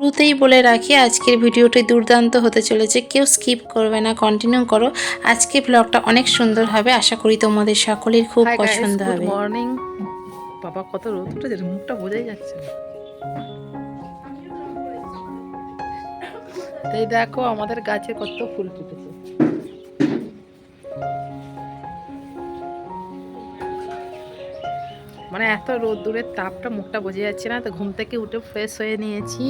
শুরুতেই বলে রাখি আজকের ভিডিওটি দুর্দান্ত হতে চলেছে, কেউ স্কিপ করবে না, কন্টিনিউ করো। আজকে ব্লগটা অনেক সুন্দর হবে, আশা করি তোমাদের সকলের খুব হাই গাইস, পছন্দ গুড হবে। মর্নিং। বাবা কত রোদ উঠেছে, মুখটা বোঝাই যাচ্ছে না। এই দেখো আমাদের গাছে কত ফুল ফুটেছে। মানে এত রোদ দূরের তাপটা মুখটা বোঝা যাচ্ছে না। তো ঘুম থেকে উঠে ফ্রেশ হয়ে নিয়েছি,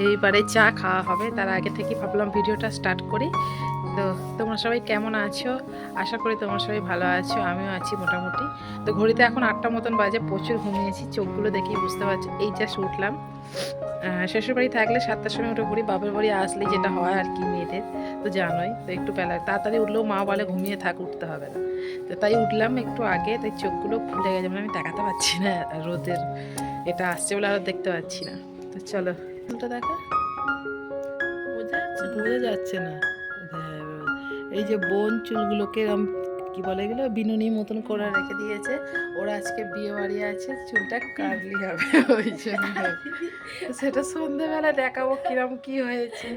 এইবারে চা খাওয়া হবে। তার আগে থেকে ভাবলাম ভিডিওটা স্টার্ট করি। তো তোমরা সবাই কেমন আছো? আশা করি তোমরা সবাই ভালো আছো, আমিও আছি মোটামুটি। তো ঘড়িতে এখন 8টা মতন বাজে, প্রচুর ঘুমিয়েছি, চোখগুলো দেখেই বুঝতে পারছি। এই জাস্ট উঠলাম। শ্বশুরবাড়ি থাকলে 7টার সময় উঠে পড়ি, বাপের বাড়ি আসলে যেটা হয় আর কি মেয়েদের, তো জানোই। তো একটু তাড়াতাড়ি উঠলেও মা বলে ঘুমিয়ে থাক, উঠতে হবে না। তো তাই উঠলাম একটু আগে, তাই চোখগুলো ফুলে গেছে, মানে আমি তাকাতে পারছি না, রোদের এটা আসছে বলে আর দেখতে পাচ্ছি না। তো চলো ফুলটা দেখা বোঝা যাচ্ছে না। এই যে বোন চুলগুলোকে কি বলে এগুলো বিনুনি মতন করে রেখে দিয়েছে। ওরা আজকে বিয়ে বাড়ি আছে, চুলটা কার্লি হবে ওই জন্য। সেটা সন্ধ্যেবেলা দেখাবো কিরম কি হয়েছে।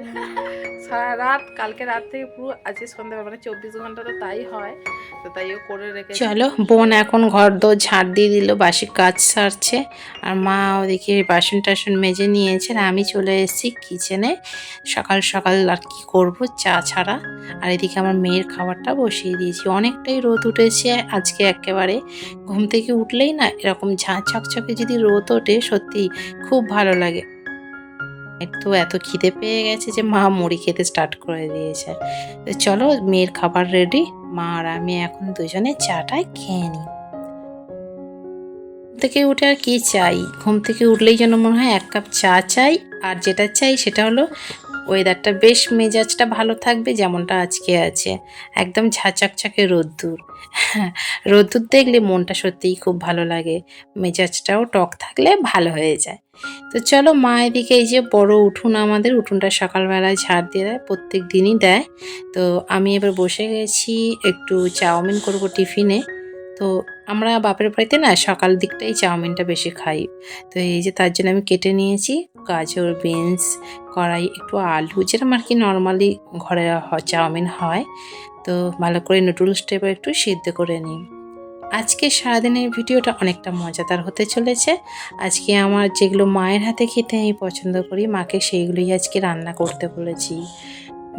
সারা রাত, কালকে রাত থেকে পুরো আজকে সন্ধ্যেবেলা, মানে 24 ঘন্টা তো তাই হয়। তো তাইও করে রেখেছি। চলো, বোন এখন ঘর দোর ঝাড় দিয়ে দিল, বাসি কাজ সারছে। আর মা ওদিকে বাসন টাসন মেজে নিয়েছে, আর আমি চলে এসেছি কিচেনে। সকাল সকাল আর কি করব, চা ছাড়া। আর এদিকে আমার মেয়ের খাবারটা বসিয়ে দিয়েছি। অনেকটাই রোদ উঠেছে আজকে, একেবারে ঘুম থেকে উঠলেই না এরকম ঝাঁ চকচকে যদি রোদ ওঠে, সত্যি খুব ভালো লাগে। তো এত খিদে পেয়ে গেছে যে মা মুড়ি খেতে স্টার্ট করে দিয়েছে। তো চলো, মেয়ের খাবার রেডি, মা আর আমি এখন দুজনে চাটাই খেয়ে নিই। ঘুম থেকে উঠে আর কি চাই, ঘুম থেকে উঠলেই যেন মনে হয় 1 কাপ চা চাই। আর যেটা চাই সেটা হলো ওয়েদারটা বেশ, মেজাজটা ভালো থাকবে যেমনটা আজকে আছে, একদম ঝাঁচকচকে রোদ্দুর। রোদ্দুর দেখলে মনটা সত্যিই খুব ভালো লাগে, মেজাজটাও টক থাকলে ভালো হয়ে যায়। তো চলো, মা এদিকে এই যে বড় উঠোন, আমাদের উঠোনটা সকালবেলায় ঝাড় দিয়ে দেয়, প্রত্যেক দিনই দেয়। তো আমি এবার বসে গেছি, একটু চাউমিন করব টিফিনে। তো আমরা বাপের বাড়িতে না সকাল দিকটাই চাউমিনটা বেশি খাই। তো এই যে তার জন্য আমি কেটে নিয়েছি গাজর, বিনস, কড়াই, একটু আলু, যেরকম আর কি নর্মালি ঘরে চাউমিন হয়। তো ভালো করে নুডলসটা এবার একটু সিদ্ধ করে নিই। আজকে সারাদিনের ভিডিওটা অনেকটা মজাদার হতে চলেছে। আজকে আমার যেগুলো মায়ের হাতে খেতে আমি পছন্দ করি, মাকে সেইগুলোই আজকে রান্না করতে বলেছি।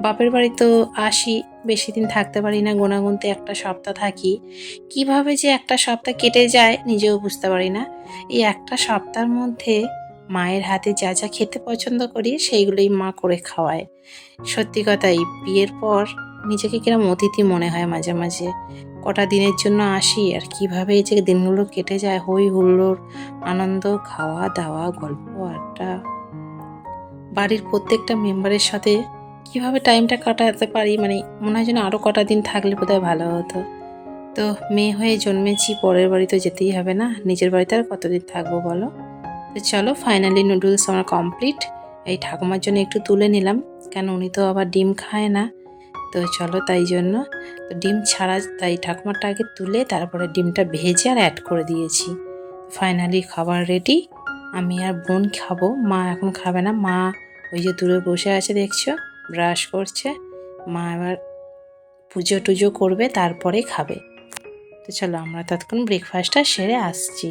বাপের বাড়ি তো আসি, বেশি দিন থাকতে পারি না, গোনাগুনতে 1 সপ্তাহ থাকি। কিভাবে যে 1 সপ্তাহ কেটে যায় নিজেও বুঝতে পারি না। এই 1 সপ্তাহের মধ্যে মায়ের হাতে যা যা খেতে পছন্দ করি সেইগুলোই মা করে খাওয়ায়। সত্যি কথাই, বিয়ের পর নিজেকে কিরম অতিথি মনে হয় মাঝে মাঝে। কটা দিনের জন্য আসি, আর কিভাবে এই যে দিনগুলো কেটে যায়, হই হুল্লোড়, আনন্দ, খাওয়া দাওয়া, গল্প আড্ডা। বাড়ির প্রত্যেকটা মেম্বারের সাথে কিভাবে টাইমটা কাটাতে পারি, মানে মনে হয় যেন আরও কটা দিন থাকলে বোধহয় ভালো হতো। তো মেয়ে হয়ে জন্মেছি, পরের বাড়ি তো যেতেই হবে না, নিজের বাড়িতে আর কতদিন থাকবো বলো। তো চলো, ফাইনালি নুডলস আমার কমপ্লিট। এই ঠাকুমার জন্য একটু তুলে নিলাম, কেন উনি তো আবার ডিম খায় না। তো চলো, তাই জন্য তো ডিম ছাড়া, তাই ঠাকুমারটা আগে তুলে তারপরে ডিমটা ভেজে আর অ্যাড করে দিয়েছি। ফাইনালি খাবার রেডি। আমি আর বোন খাবো, মা এখন খাবে না। মা ওই যে দূরে বসে আছে দেখছো, ব্রাশ করছে। মা এবার পুজো টুজো করবে, তারপরে খাবে। তো চলো, আমরা ততক্ষণ ব্রেকফাস্টটা সেরে আসছি।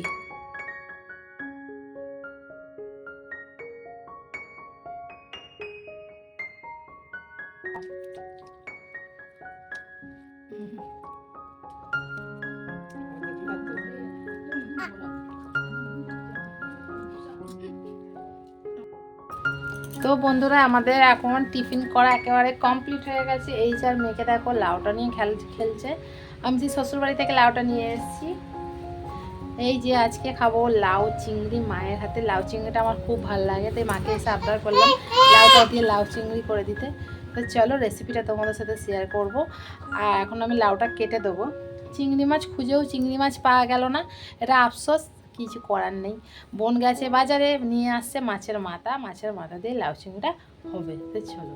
তো বন্ধুরা, আমাদের এখন টিফিন করা একেবারে কমপ্লিট হয়ে গেছে। এই যে আর মেয়েকে দেখো লাউটা নিয়ে খেলছে। আমি যে শ্বশুরবাড়ি থেকে লাউটা নিয়ে এসেছি। এই যে আজকে খাবো লাউ চিংড়ি, মায়ের হাতে লাউ চিংড়িটা আমার খুব ভালো লাগে, তাই মাকে এসে আবদার করলাম লাউটা দিয়ে লাউ চিংড়ি করে দিতে। তো চলো, রেসিপিটা তোমাদের সাথে শেয়ার করব। আর এখন আমি লাউটা কেটে দেবো। চিংড়ি মাছ খুঁজেও চিংড়ি মাছ পাওয়া গেল না, এটা আফসোস, কিছু করার নেই। বোন গেছে বাজারে, নিয়ে আসছে মাছের মাথা দিয়ে লাউ চিংড়িটা হবে। তো চলো।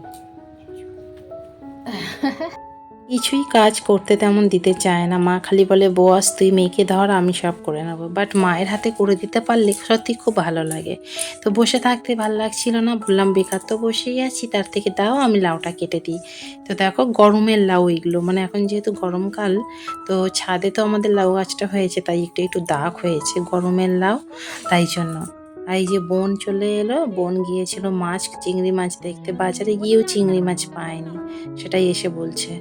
কিছুই কাজ করতে তেমন দিতে চায় না, মা খালি বলে বস তুই মেয়েকে ধর আমি সব করে নেবো। বাট মায়ের হাতে করে দিতে পারলে সত্যি খুব ভালো লাগে। তো বসে থাকতে ভালো লাগছিল না, বললাম বেকার তো বসেই আছি, তার থেকে দাও আমি লাউটা কেটে দিই। তো দেখো গরমের লাউ এগুলো, মানে এখন যেহেতু গরমকাল, তো ছাদে তো আমাদের লাউ গাছটা হয়েছে, তাই একটু একটু দাগ হয়েছে গরমের লাউ, তাই জন্য। আর এই যে বোন চলে এলো, বোন গিয়েছিল মাছ চিংড়ি মাছ দেখতে, বাজারে গিয়েও চিংড়ি মাছ পায়নি, সেটাই এসে বলছে।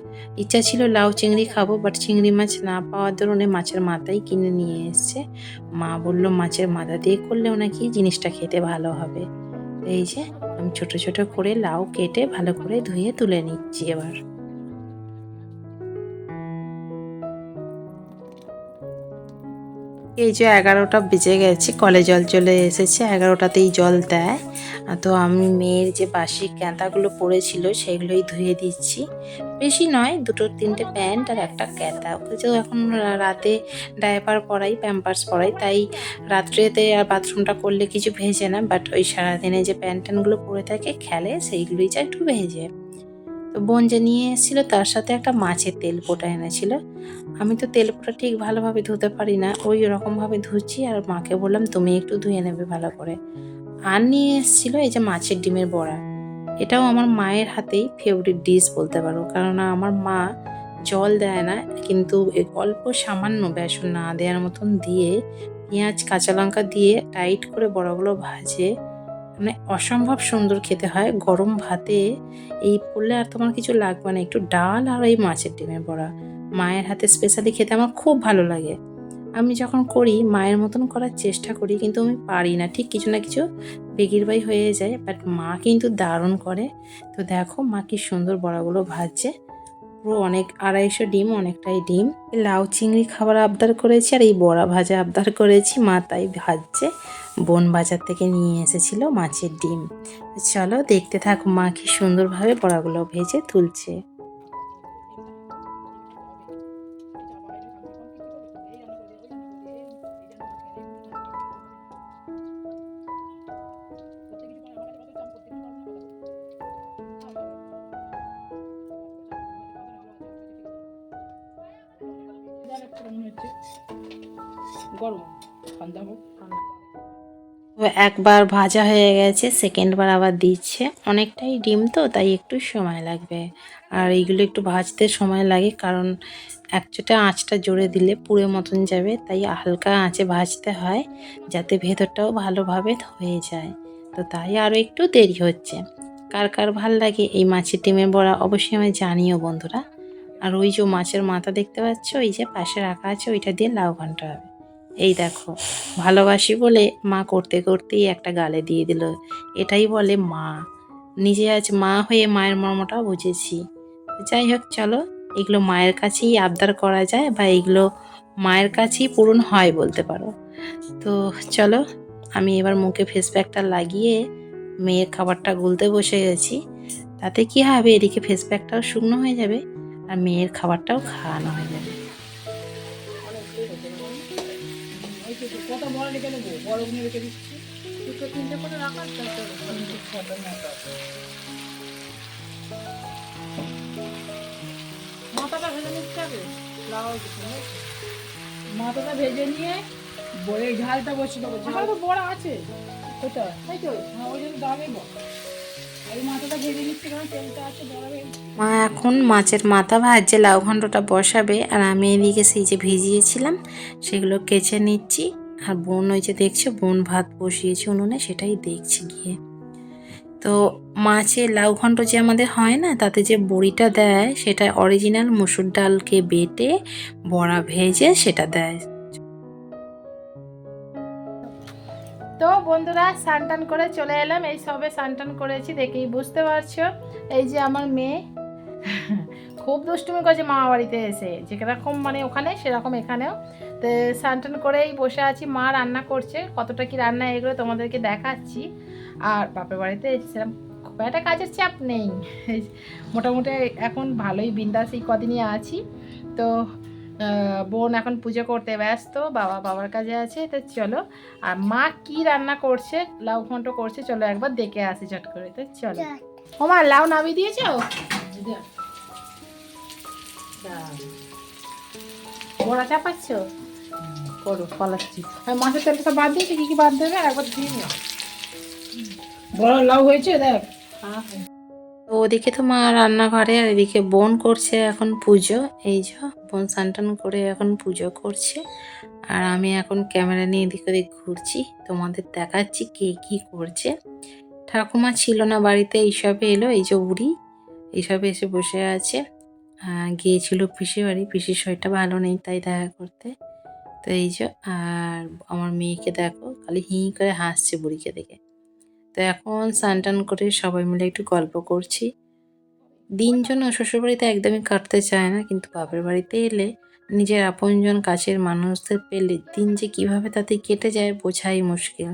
ইচ্ছা ছিল লাউ চিংড়ি খাবো, বাট চিংড়ি মাছ না পাওয়ার দরুনে মাছের মাথাই কিনে নিয়ে এসছে। মা বলল মাছের মাথা দিয়ে করলেও নাকি জিনিসটা খেতে ভালো হবে। এই যে আমি ছোট ছোট করে লাউ কেটে ভালো করে ধুয়ে তুলে নিচ্ছি এবার। এই যে 11টা বেজে গেছে, কলে জল চলে এসেছে, 11টাতেই জল দেয়। তো আমি মেয়ের যে বাসি ক্যাঁথাগুলো পড়েছিল সেগুলোই ধুয়ে দিচ্ছি। বেশি নয়, 2-3টে প্যান্ট আর একটা ক্যাঁথা। ওকে তো এখন রাতে ডায়াপার পরাই, প্যাম্পার্স পরাই, তাই রাত্রেতে আর বাথরুমটা করলে কিছু ভেজে না, বাট ওই সারাদিনে যে প্যান্ট ট্যান্টগুলো পরে থাকে খেলে সেইগুলোই যা একটু ভেজে। তো বোন যে নিয়ে এসেছিল তার সাথে একটা মাছের তেল পোটা এনেছিল। আমি তো তেল পোটা ঠিক ভালোভাবে ধুতে পারি না, ওই রকমভাবে ধুচ্ছি, আর মাকে বললাম তুমি একটু ধুয়ে নেবে ভালো করে। আর নিয়ে এসেছিল এই যে মাছের ডিমের বড়া। এটাও আমার মায়ের হাতেই ফেভারিট ডিশ বলতে পারো, কেননা আমার মা জল দেয় না, কিন্তু অল্প সামান্য বেসন না দেওয়ার মতন দিয়ে পেঁয়াজ কাঁচা লঙ্কা দিয়ে টাইট করে বড়াগুলো ভাজে, মানে অসম্ভব সুন্দর খেতে হয় গরম ভাতে। এই পড়লে আর তোমার কিছু লাগবে না, একটু ডাল আর এই মাছের ডিমের বড়া। মায়ের হাতে স্পেশালি খেতে আমার খুব ভালো লাগে। আমি যখন করি মায়ের মতন করার চেষ্টা করি, কিন্তু আমি পারি না, ঠিক কিছু না কিছু বেগিরবাই হয়ে যায়, বাট মা কিন্তু দারুণ করে। তো দেখো মা কি সুন্দর বড়াগুলো ভাজছে, পুরো অনেক 250 ডিম, অনেকটাই ডিম। লাউ চিংড়ি খাবার আবদার করেছি আর এই বড়া ভাজা আবদার করেছি, মা তাই ভাজছে। বোন বাজার থেকে নিয়ে এসেছিল মাছের ডিম। চলো দেখতে থাকো মা কি সুন্দরভাবে বড়াগুলো ভেজে তুলছে। তো একবার ভাজা হয়ে গেছে, সেকেন্ডবার আবার দিচ্ছে। অনেকটাই ডিম তো তাই একটু সময় লাগবে, আর এইগুলো একটু ভাজতে সময় লাগে, কারণ একচোটা আঁচটা জোরে দিলে পুড়ে মতন যাবে, তাই হালকা আঁচে ভাজতে হয় যাতে ভেতরটাও ভালোভাবে হয়ে যায়। তো তাই আরও একটু দেরি হচ্ছে। কার কার ভাল লাগে এই মাছের ডিমের বড়া অবশ্যই আমায় জানিও বন্ধুরা। আর ওই যে মাছের মাথা দেখতে পাচ্ছ ওই যে পাশে রাখা আছে, ওইটা দিয়ে লাউ ঘন্টা হবে। এই দেখো ভালোবাসি বলে মা করতে করতেই একটা গালে দিয়ে দিল। এটাই বলে মা। নিজে আজ মা হয়ে মায়ের মর্মটাও বুঝেছি। যাই হোক চলো, এগুলো মায়ের কাছেই আবদার করা যায়, বা এগুলো মায়ের কাছেই পূরণ হয় বলতে পারো। তো চলো আমি এবার মুখে ফেস প্যাকটা লাগিয়ে মেয়ের খাবারটা গুলতে বসে গেছি। তাতে কি হবে, এদিকে ফেস প্যাকটাও শুকনো হয়ে যাবে আর মেয়ের খাবারটাও খাওয়ানো হয়ে যাবে। কত বড় রেখে দেবো, বড় নিয়ে রেখে দিচ্ছি, 2-3টে করে রাখার মাথাটা ভেজে নিচ্ছে আগে, মাথাটা ভেজে নিয়ে বয়ে ঝালটা বসে দেবো। ঝাল তো বড় আছে ওটা, তাই তো, হ্যাঁ ওই জন্য দামে বড়। এই মাথাটা ভেজে নিচ্ছে কারণ তেলটা আছে বড়। মা এখন মাছের মাথা ভাজছে, লাউ ঘন্টটা বসাবে, আর আমি এদিকে সেই যে ভিজিয়েছিলাম সেগুলো কেচে নিচ্ছি। আর বোন ওই যে দেখছে বোন ভাত বসিয়েছে উনুনে, সেটাই দেখছি গিয়ে। তো মাছের লাউ ঘন্ট যে আমাদের হয় না, তাতে যে বড়িটা দেয় সেটা অরিজিনাল মুসুর ডালকে বেটে বড়া ভেজে সেটা দেয়। তো বন্ধুরা স্নান টান করে চলে এলাম, এই সবে স্নান টান করেছি দেখেই বুঝতে পারছো। এই যে আমার মেয়ে খুব দুষ্টুমি করেছে মামা বাড়িতে এসে, যেরকম মানে ওখানে সেরকম এখানেও। তো স্নান টান করেই বসে আছি, মা রান্না করছে, কতটা কি রান্না এগুলো তোমাদেরকে দেখাচ্ছি। আর বাপের বাড়িতে সেরকম খুব একটা কাজের চাপ নেই, মোটামুটি এখন ভালোই বিন্দাস এই কদিনই আছি। তো বোন এখন পুজো করতে ব্যস্ত, বাবার কাজে আছে। তো চলো, আর মা কি রান্না করছে, লাউ ঘন্ট করছে, চলো একবার দেখে আসি ঝট করে। তো চলো, ও মা লাউ নামিয়ে দিয়েছো? বড়া চাপাচ্ছ করো ফলাচ্ছি আর মাছের তেলটা তো বাদ দিয়েছি কি কি বাদ দেবে একবার দিয়ে নিও বড় লাউ হয়েছে দেখ তো ওদিকে তো মা রান্নাঘরে আর এদিকে বোন করছে এখন পুজো। এই যে বোন স্নান টান করে এখন পুজো করছে আর আমি এখন ক্যামেরা নিয়ে এদিক ওদিক ঘুরছি, তোমাদের দেখাচ্ছি কে কি করছে। ঠাকুমা ছিল না বাড়িতে, এইসবে এলো, এই যে বুড়ি এইসবে এসে বসে আছে। গিয়েছিল পিসি বাড়ি, পিসির শরীরটা ভালো নেই তাই দেখা করতে। তো এই যে আর আমার মেয়েকে দেখো খালি হি করে হাসছে বুড়িকে দেখে। তো এখন স্নান টান করে সবাই মিলে একটু গল্প করছি। দিন যেন শ্বশুরবাড়িতে একদমই কাটতে চায় না, কিন্তু বাপের বাড়িতে এলে নিজের আপনজন কাছের মানুষদের পেলে দিন যে কিভাবে তাতে কেটে যায় বোঝাই মুশকিল।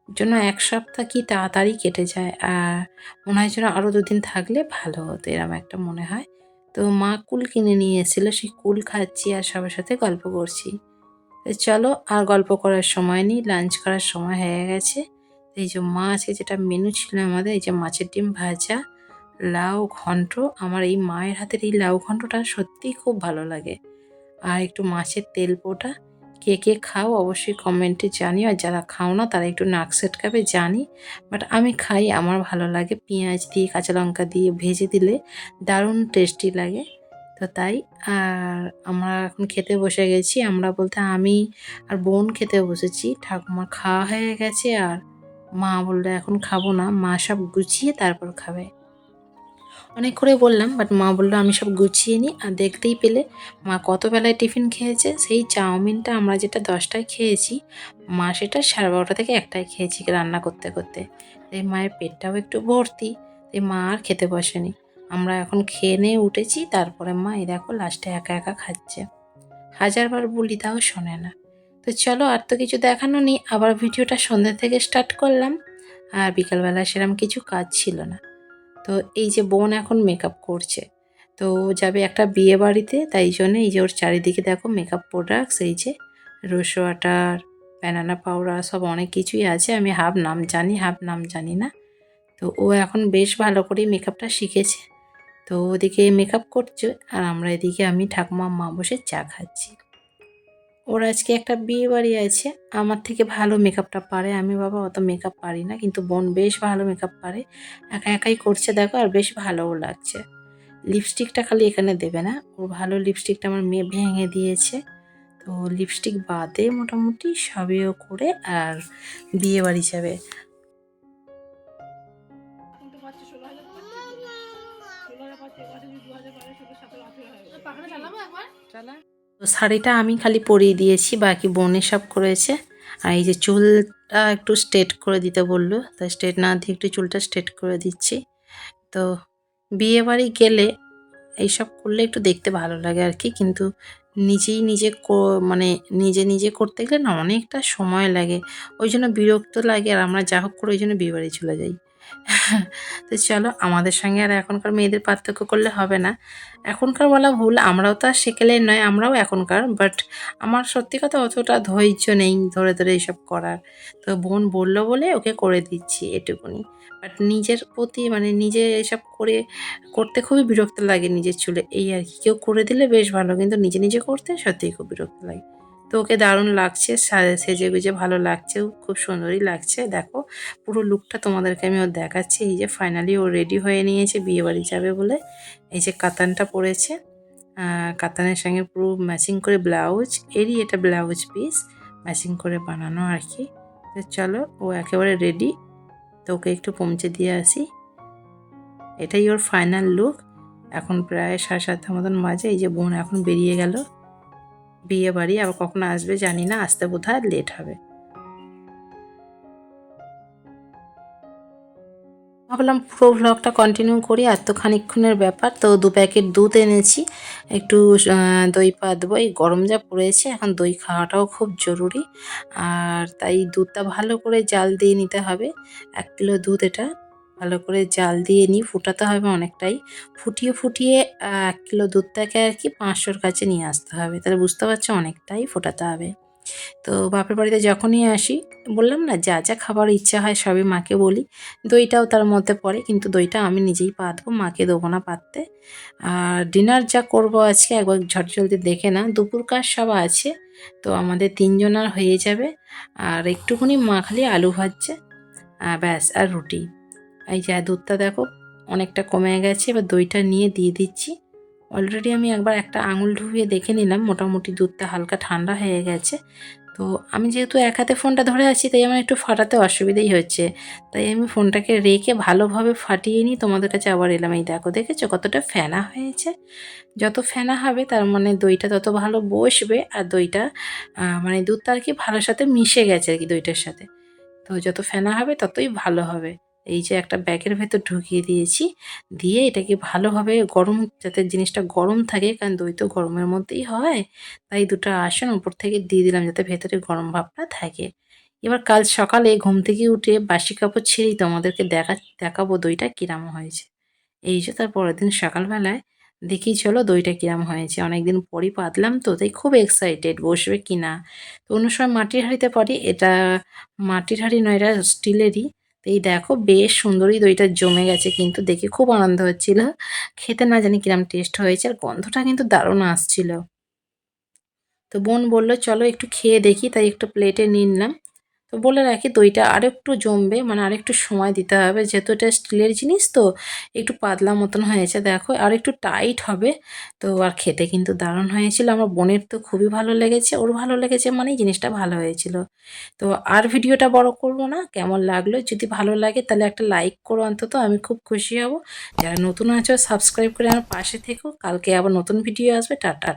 জন্য এক সপ্তাহ কি তাড়াতাড়ি কেটে যায়, আর মনে হয় যেন আরও দুদিন থাকলে ভালো হতো, এরম একটা মনে হয়। তো মা কুল কিনে নিয়ে এসেছিলো, সেই কুল খাচ্ছি আর সবার সাথে গল্প করছি। তো চলো আর গল্প করার সময় নেই, লাঞ্চ করার সময় হয়ে গেছে। এই যে মা আজকে যেটা মেনু ছিল আমাদের, এই যে মাছের ডিম ভাজা, লাউ ঘন্ট। আমার এই মায়ের হাতের এই লাউ ঘন্টটা সত্যিই খুব ভালো লাগে। আর একটু মাছের তেল পোটা। কে কে খাও অবশ্যই কমেন্টে জানিও, আর যারা খাও না তারা একটু নাক সেটকাবে জানি, বাট আমি খাই, আমার ভালো লাগে। পেঁয়াজ দিয়ে কাঁচা লঙ্কা দিয়ে ভেজে দিলে দারুণ টেস্টি লাগে। তো তাই আর আমরা এখন খেতে বসে গেছি, আমরা বলতে আমি আর বোন খেতে বসেছি। ঠাকুমার খাওয়া হয়ে গেছে আর মা বললো এখন খাবো না, মা সব গুছিয়ে তারপর খাবে। অনেক করে বললাম, বাট মা বললো আমি সব গুছিয়ে নিই। আর দেখতেই পেলে মা কত বেলায় টিফিন খেয়েছে। সেই চাউমিনটা আমরা যেটা 10টায় খেয়েছি, মা সেটা 12:30 থেকে 1টায় খেয়েছি রান্না করতে করতে। এই মায়ের পেটটাও একটু ভর্তি, এই মা আর খেতে বসেনি। আমরা এখন খেয়ে নিয়ে উঠেছি, তারপরে মা এই দেখো লাস্টে একা একা খাচ্ছে। হাজারবার বলি তাও শোনে না। তো চলো আর তো কিছু দেখানো নেই, আবার ভিডিওটা সন্ধ্যা থেকে স্টার্ট করলাম। আর বিকালবেলা সেরকম কিছু কাজ ছিল না। তো এই যে বোন এখন মেকআপ করছে, তো ও যাবে একটা বিয়ে বাড়িতে, তাই জন্য এই যে ওর চারিদিকে দেখো মেকআপ প্রোডাক্টস, এই যে রোজ ওয়াটার, ব্যানানা পাউডার, সব অনেক কিছুই আছে। আমি হাফ নাম জানি, হাফ নাম জানি না। তো ও এখন বেশ ভালো করেই মেকআপটা শিখেছে। তো ওদিকে মেকআপ করছে আর আমরা এদিকে আমি ঠাকুমা মা বসে চা খাচ্ছি। ওর আজকে একটা বিয়ে বাড়ি আছে, আমার থেকে ভালো মেকআপটা পারে। আমি বাবা অত মেকআপ পারি না, কিন্তু বোন বেশ ভালো মেকআপ পারে। একা একাই করছে দেখো, আর বেশ ভালোও লাগছে। লিপস্টিকটা খালি এখানে দেবে না, ওর ভালো লিপস্টিকটা আমার মেয়ে ভেঙে দিয়েছে। তো লিপস্টিক বাদে মোটামুটি সবইও করে আর বিয়ে বাড়ি যাবে। তো শাড়িটা আমি খালি পরিয়ে দিয়েছি, বাকি বোনে সব করেছে। আর এই যে চুলটা একটু স্ট্রেট করে দিতে বললো, তাই স্ট্রেট না দিয়ে একটু চুলটা স্ট্রেট করে দিচ্ছি। তো বিয়ে বাড়ি গেলে এইসব করলে একটু দেখতে ভালো লাগে আর কি, কিন্তু নিজেই নিজে মানে নিজে নিজে করতে গেলে না অনেকটা সময় লাগে, ওই জন্য বিরক্ত লাগে। আর আমরা যা হোক করে ওই জন্য বিয়ে বাড়ি চলে যাই। তো চলো, আমাদের সঙ্গে আর এখনকার মেয়েদের পার্থক্য করলে হবে না। এখনকার বলা ভুল, আমরাও তো আর সেকেলের নয়, আমরাও এখনকার, বাট আমার সত্যি কথা অতটা ধৈর্য নেই ধরে ধরে এইসব করার। তো বোন বললো বলে ওকে করে দিচ্ছি এটুকুনি। বাট নিজের প্রতি মানে নিজে এসব করতে খুবই বিরক্ত লাগে নিজের চুলে, এই আর কি। কেউ করে দিলে বেশ ভালো, কিন্তু নিজে নিজে করতে সত্যিই খুব বিরক্ত লাগে। তো ওকে দারুণ লাগছে, সেজে গুজে ভালো লাগছে, খুব সুন্দরই লাগছে। দেখো পুরো লুকটা তোমাদেরকে আমি ওর দেখাচ্ছি। এই যে ফাইনালি ও রেডি হয়ে নিয়েছে বিয়ে বাড়ি যাবে বলে। এই যে কাতানটা পরেছে, কাতানের সঙ্গে পুরো ম্যাচিং করে ব্লাউজ, এরই এটা ব্লাউজ পিস ম্যাচিং করে বানানো আর কি। তো চলো, ও একেবারে রেডি। তো ওকে একটু পৌঁছে দিয়ে আসি। এটাই ওর ফাইনাল লুক। এখন প্রায় 7:30 মতন বাজে। এই যে বোন এখন বেরিয়ে গেল বিয়ে বাড়ি, আবার কখন আসবে জানি না, আসতে বোধহয় লেট হবে। ভাবলাম পুরো ভ্লগটা কন্টিনিউ করি, আর তো খানিকক্ষণের ব্যাপার। তো 2 প্যাকেট দুধ এনেছি, একটু দই পাতবো। এই গরম যা পড়েছে, এখন দই খাওয়াটাও খুব জরুরি। আর তাই দুধটা ভালো করে জাল দিয়ে নিতে হবে। 1 কিলো দুধ, এটা ভালো করে জাল দিয়ে নিই, ফুটাতে হবে অনেকটাই। ফুটিয়ে ফুটিয়ে 1 কিলো দুধটাকে আর কি 500-র কাছে নিয়ে আসতে হবে। তাহলে বুঝতে পারছো অনেকটাই ফোটাতে হবে। তো বাপের বাড়িতে যখনই আসি বললাম না যা যা খাবার ইচ্ছা হয় সবই মাকে বলি। দইটাও তার মধ্যে পড়ে, কিন্তু দইটা আমি নিজেই পাতবো, মাকে দেবো না পাততে। আর ডিনার যা করব আজকে একবার ঝটজলদি দেখে না, দুপুর কাজ সব আছে। তো আমাদের ৩ জনার হয়ে যাবে। আর একটুখানি মা খালি আলু ভাজছে, ব্যাস, আর রুটি। এই যে দুধটা দেখো অনেকটা কমে গেছে, এবার দইটা নিয়ে দিয়ে দিচ্ছি। অলরেডি আমি একবার একটা আঙুল ডুবিয়ে দেখে নিলাম, মোটামুটি দুধটা হালকা ঠান্ডা হয়ে গেছে। তো আমি যেহেতু এক হাতে ফোনটা ধরে আছি তাই আমার একটু ফাটাতে অসুবিধেই হচ্ছে। তাই আমি ফোনটাকে রেখে ভালোভাবে ফাটিয়ে নিই, তোমাদের কাছে আবার এলাম। এই দেখো, দেখেছো কতটা ফেনা হয়েছে? যত ফেনা হবে তার মানে দইটা তত ভালো বসবে, আর দইটা মানে দুধটা আর কি ভালোর সাথে মিশে গেছে আর কি দইটার সাথে। তো যত ফেনা হবে ততই ভালো হবে। এই যে একটা ব্যাগের ভেতর ঢুকিয়ে দিয়েছি, দিয়ে এটাকে ভালোভাবে গরম, যাতে জিনিসটা গরম থাকে, কারণ দই তো গরমের মধ্যেই হয়। তাই ২ টা আসন উপর থেকে দিয়ে দিলাম যাতে ভেতরে গরম ভাবটা থাকে। এবার কাল সকালে ঘুম থেকে উঠে বাসি কাপড় ছেড়েই তোমাদেরকে দেখাবো দইটা কিরম হয়েছে। এই যে তার পরের দিন সকালবেলায় দেখি চলো দইটা কিরম হয়েছে। অনেকদিন পরই পাতলাম তো, তাই খুব এক্সাইটেড বসবে কিনা। তো অন্য সময় মাটির হাঁড়িতে পারি, এটা মাটির হাঁড়ি নয়, এটা স্টিলেরই। তো এই দেখো বেশ সুন্দরই দইটা জমে গেছে, কিন্তু দেখে খুব আনন্দ হচ্ছিল। খেতে না জানি কিরম টেস্ট হয়েছে, আর গন্ধটা কিন্তু দারুণ আসছিল। তো বোন বলল চলো একটু খেয়ে দেখি, তাই একটু প্লেটে নিয়ে নিলাম। তো বলে রাখি দইটা আরেকটু জমবে, মানে আরেকটু সময় দিতে হবে, যেহেতু এটা স্টিলের জিনিস তো একটু পাতলা মতন হয়েছে দেখো, আর একটু টাইট হবে। তো আর খেতে কিন্তু দারুণ হয়েছিল, আমার বোনের তো খুবই ভালো লেগেছে, ওর ভালো লেগেছে মানেই জিনিসটা ভালো হয়েছিল। তো আর ভিডিওটা বড় করব না, কেমন লাগলো যদি ভালো লাগে তাহলে একটা লাইক করো অন্তত, আমি খুব খুশি হব। যারা নতুন আছো সাবস্ক্রাইব করে আমার পাশে থেকো, কালকে আবার নতুন ভিডিও আসবে। টাটা।